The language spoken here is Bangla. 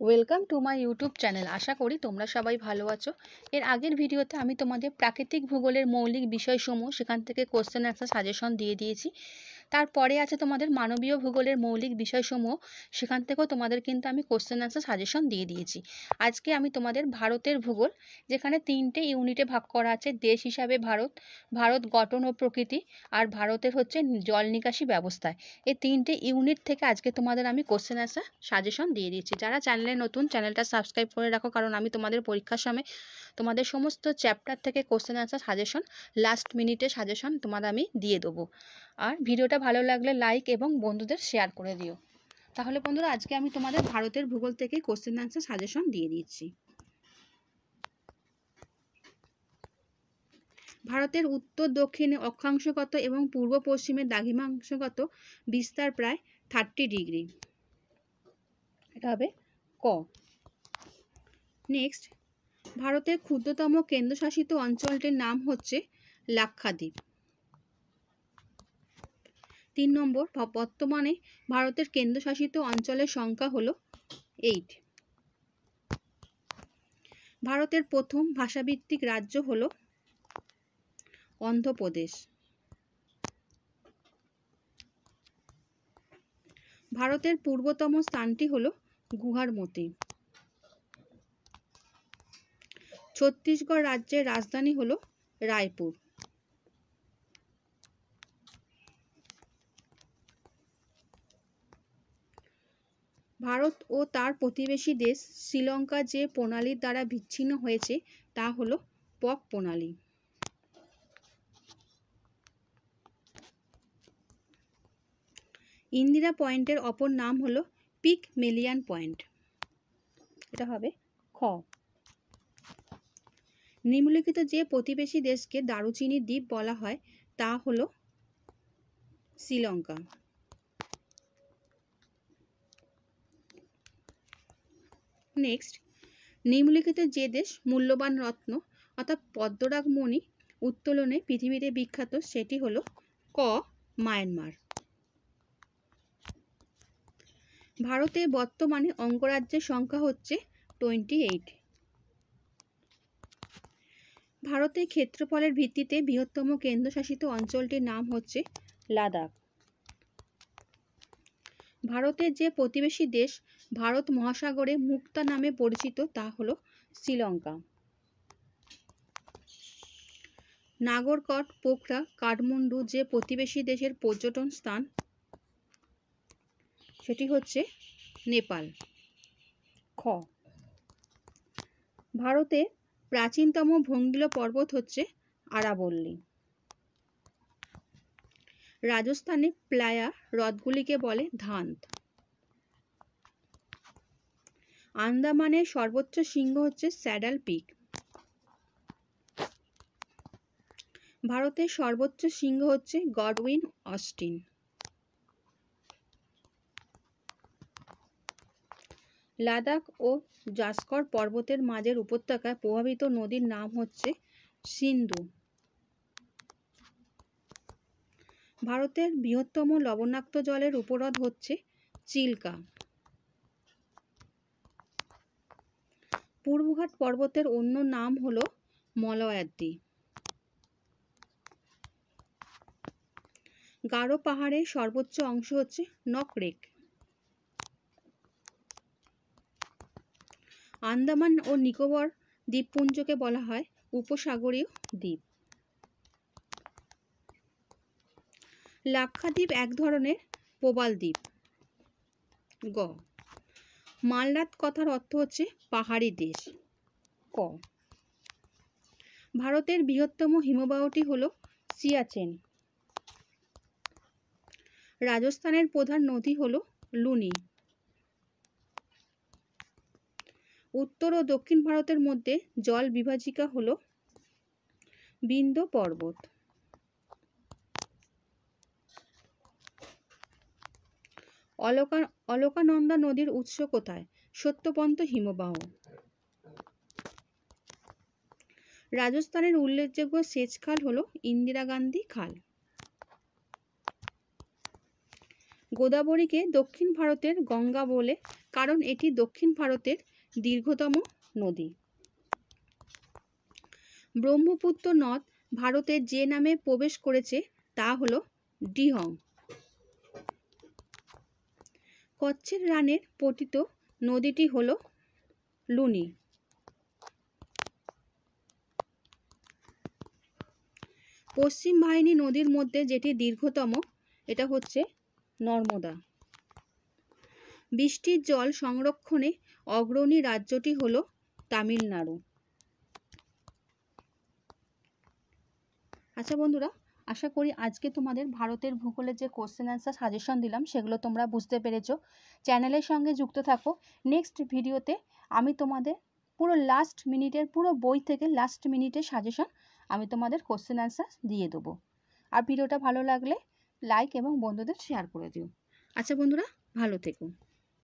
Welcome to my YouTube channel. আশা করি তোমরা সবাই ভালো আছো। এর আগের ভিডিওতে আমি তোমাদের প্রাকৃতিক ভূগোলের মৌলিক বিষয়সমূহ সেখান থেকে কোশ্চেন অ্যান্সার সাজেশন দিয়ে দিয়েছি। তারপরে আছে তোমাদের মানবীয় ভূগোলের মৌলিক বিষয়সমূহ, সেখান থেকেও তোমাদের কিন্তু আমি কোশ্চেন অ্যান্সার সাজেশন দিয়ে দিয়েছি। আজকে আমি তোমাদের ভারতের ভূগোল, যেখানে 3টে ইউনিটে ভাগ করা আছে। দেশ হিসাবে ভারত, ভারত গঠন ও প্রকৃতি, আর ভারতের হচ্ছে জল নিকাশি ব্যবস্থায়। এই 3টে ইউনিট থেকে আজকে তোমাদের আমি কোশ্চেন অ্যান্সার সাজেশন দিয়ে দিচ্ছি। যারা চ্যানেলে নতুন, চ্যানেলটা সাবস্ক্রাইব করে রাখো, কারণ আমি তোমাদের পরীক্ষার সময় তোমাদের সমস্ত চ্যাপ্টার থেকে কোশ্চেন অ্যান্সার সাজেশন, লাস্ট মিনিটে সাজেশন তোমাদের আমি দিয়ে দেবো। আর ভিডিওটা ভালো লাগলে লাইক এবং বন্ধুদের শেয়ার করে দিও। তাহলে বন্ধুরা, আজকে আমি তোমাদের ভারতের ভূগোল থেকে কোশ্চেন অ্যান্সার সাজেশন দিয়ে দিচ্ছি। ভারতের উত্তর দক্ষিণে অক্ষাংশগত এবং পূর্ব পশ্চিমে দ্রাঘিমাংশগত বিস্তার প্রায় 30 ডিগ্রি। এটা হবে ক। নেক্সট, ভারতের ক্ষুদ্রতম কেন্দ্রশাসিত অঞ্চলটির নাম হচ্ছে লাক্ষাদ্বীপ। 3 নম্বর, বর্তমানে ভারতের কেন্দ্রশাসিত অঞ্চলের সংখ্যা হলো 8। ভারতের প্রথম ভাষাভিত্তিক রাজ্য হলো অন্ধ্রপ্রদেশ। ভারতের পূর্বতম স্থানটি হলো গুহারমতি। ছত্তিশগড় রাজ্যের রাজধানী হলো রায়পুর। ভারত ও তার প্রতিবেশী দেশ শ্রীলঙ্কা যে প্রণালীর দ্বারা বিচ্ছিন্ন হয়েছে তা হলো পক প্রণালী। ইন্দিরা পয়েন্টের অপর নাম হলো পিগমেলিয়ান পয়েন্ট। এটা হবে খ। নিম্নলিখিত যে প্রতিবেশী দেশকে দারুচিনি দ্বীপ বলা হয় তা হলো শ্রীলঙ্কা। নেক্সট, নিম্নলিখিত যে দেশ মূল্যবান রত্ন অর্থাৎ পদ্মরাগ মণি উত্তোলনে পৃথিবীতে বিখ্যাত সেটি হলো ক মায়ানমার। ভারতে বর্তমানে অঙ্গরাজ্যের সংখ্যা হচ্ছে 28। ভারতের ক্ষেত্রফলের ভিত্তিতে বৃহত্তম কেন্দ্রশাসিত অঞ্চলটির নাম হচ্ছে লাদাখ। ভারতের যে প্রতিবেশী দেশ ভারত মহাসাগরে মুক্তা নামে পরিচিত তা হলো শ্রীলঙ্কা। নাগরকট, পোখরা, কাঠমান্ডু যে প্রতিবেশী দেশের পর্যটন স্থান সেটি হচ্ছে নেপাল। খ। ভারতের প্রাচীনতম ভঙ্গিল পর্বত হচ্ছে আরাবল্লী। রাজস্থানে প্লায়া হ্রদগুলিকে বলে ধান্ত। আন্দামানের সর্বোচ্চ শৃঙ্গ হচ্ছে স্যাডাল পিক। ভারতের সর্বোচ্চ শৃঙ্গ হচ্ছে গডউইন অস্টিন। লাদাখ ও জাসকর পর্বতের মাঝের উপত্যকায় প্রবাহিত নদীর নাম হচ্ছে সিন্ধু। ভারতের বৃহত্তম লবণাক্ত জলের উপহ্রদ হচ্ছে চিল্কা। পূর্বঘাট পর্বতের অন্য নাম হলো মলয়াদ্রি। গারো পাহাড়ের সর্বোচ্চ অংশ হচ্ছে নকরেক। আন্দামান ও নিকোবর দ্বীপপুঞ্জকে বলা হয় উপসাগরীয় দ্বীপ। লাক্ষাদ্বীপ এক ধরনের প্রবাল দ্বীপ। গ। মালরাত কথার অর্থ হচ্ছে পাহাড়ি দেশ। ক। ভারতের বৃহত্তম হিমবাহটি হলো সিয়াচেন। রাজস্থানের প্রধান নদী হলো লুনি। উত্তর ও দক্ষিণ ভারতের মধ্যে জল বিভাজিকা হলো বিন্ধ্য পর্বত। অলকানন্দা নদীর উৎস কোথায়? সত্যপন্ত হিমবাহ। রাজস্থানের উল্লেখযোগ্য সেচ খাল হলো ইন্দিরা গান্ধী খাল। গোদাবরীকে দক্ষিণ ভারতের গঙ্গা বলে, কারণ এটি দক্ষিণ ভারতের দীর্ঘতম নদী। ব্রহ্মপুত্র নদ ভারতের যে নামে প্রবেশ করেছে তা হলো ডিহং। কচ্ছের রানের পতিত নদীটি হলো লুনি। পশ্চিম বাহিনী নদীর মধ্যে যেটি দীর্ঘতম, এটা হচ্ছে নর্মদা। বৃষ্টির জল সংরক্ষণে অগ্রণী রাজ্যটি হলো তামিলনাড়ু। আচ্ছা বন্ধুরা, আশা করি আজকে তোমাদের ভারতের ভূগোলের যে কোশ্চেন অ্যান্সার সাজেশন দিলাম সেগুলো তোমরা বুঝতে পেরেছো। চ্যানেলের সঙ্গে যুক্ত থাকো। নেক্সট ভিডিওতে আমি তোমাদের পুরো লাস্ট মিনিটের, পুরো বই থেকে লাস্ট মিনিটের সাজেশন আমি তোমাদের কোশ্চেন অ্যান্সার দিয়ে দেবো। আর ভিডিওটা ভালো লাগলে লাইক এবং বন্ধুদের শেয়ার করে দিও। আচ্ছা বন্ধুরা, ভালো থেকো।